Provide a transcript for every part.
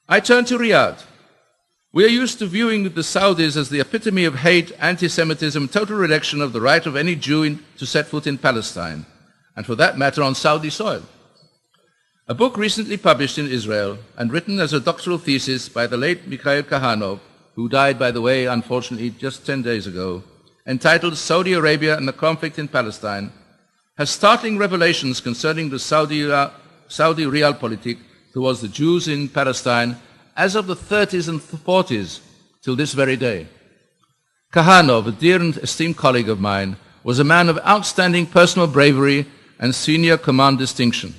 I turn to Riyadh. We are used to viewing the Saudis as the epitome of hate, anti-Semitism, total rejection of the right of any Jew to set foot in Palestine, and for that matter on Saudi soil. A book recently published in Israel and written as a doctoral thesis by the late Mikhail Kahanov, who died, by the way, unfortunately, just 10 days ago, entitled Saudi Arabia and the Conflict in Palestine, has startling revelations concerning the Saudi realpolitik towards the Jews in Palestine as of the 30s and 40s till this very day. Kahanov, a dear and esteemed colleague of mine, was a man of outstanding personal bravery and senior command distinction.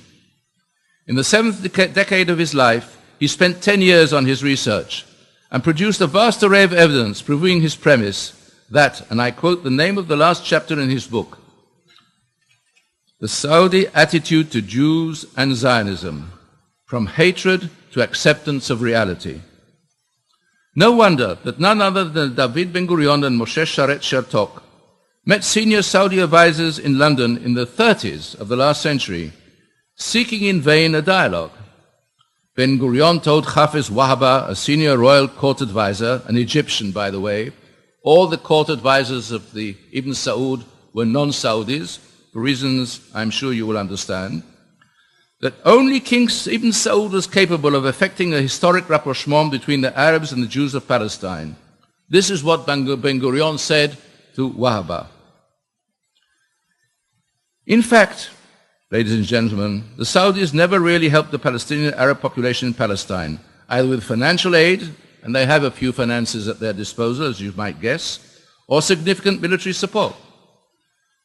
In the seventh decade of his life, he spent 10 years on his research and produced a vast array of evidence proving his premise that, and I quote the name of the last chapter in his book, "The Saudi attitude to Jews and Zionism, from hatred to acceptance of reality." No wonder that none other than David Ben-Gurion and Moshe Sharet Shertok met senior Saudi advisors in London in the 30s of the last century, seeking in vain a dialogue. Ben-Gurion told Hafiz Wahaba, a senior royal court advisor, an Egyptian by the way, all the court advisors of the Ibn Saud were non-Saudis, for reasons I'm sure you will understand, that only King Ibn Saud was capable of effecting a historic rapprochement between the Arabs and the Jews of Palestine. This is what Ben-Gurion said to Wahaba. In fact, ladies and gentlemen, the Saudis never really helped the Palestinian Arab population in Palestine, either with financial aid, and they have a few finances at their disposal, as you might guess, or significant military support.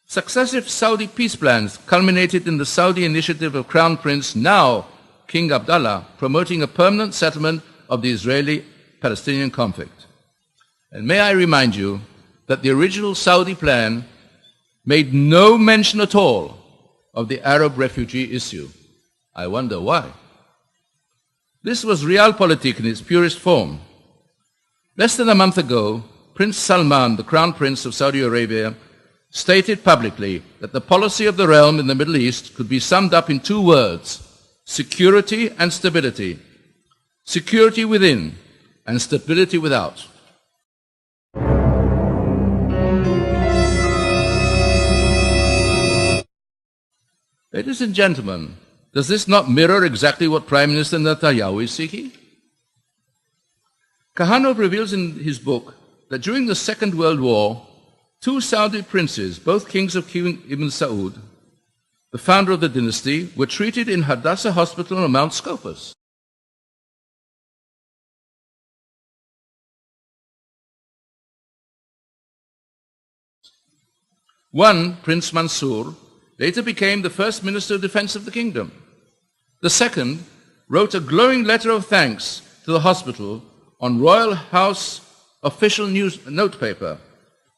Successive Saudi peace plans culminated in the Saudi initiative of Crown Prince, now King Abdullah, promoting a permanent settlement of the Israeli-Palestinian conflict. And may I remind you that the original Saudi plan made no mention at all of the Arab refugee issue. I wonder why. This was realpolitik in its purest form. Less than a month ago, Prince Salman, the Crown Prince of Saudi Arabia, stated publicly that the policy of the realm in the Middle East could be summed up in two words: security and stability. Security within and stability without. Ladies and gentlemen, does this not mirror exactly what Prime Minister Netanyahu is seeking? Kahanov reveals in his book that during the Second World War, two Saudi princes, both kings of King Ibn Saud, the founder of the dynasty, were treated in Hadassah Hospital on Mount Scopus. One, Prince Mansour, later became the first Minister of Defense of the kingdom. The second wrote a glowing letter of thanks to the hospital on Royal House official news notepaper,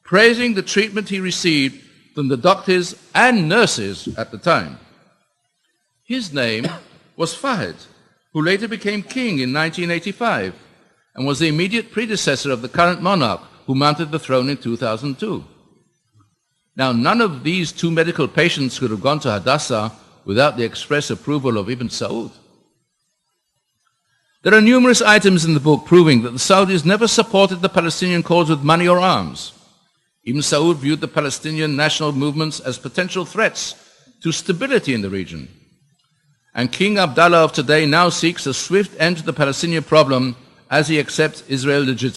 praising the treatment he received from the doctors and nurses at the time. His name was Fahd, who later became king in 1985 and was the immediate predecessor of the current monarch who mounted the throne in 2002. Now, none of these two medical patients could have gone to Hadassah without the express approval of Ibn Saud. There are numerous items in the book proving that the Saudis never supported the Palestinian cause with money or arms. Ibn Saud viewed the Palestinian national movements as potential threats to stability in the region. And King Abdullah of today now seeks a swift end to the Palestinian problem as he accepts Israel's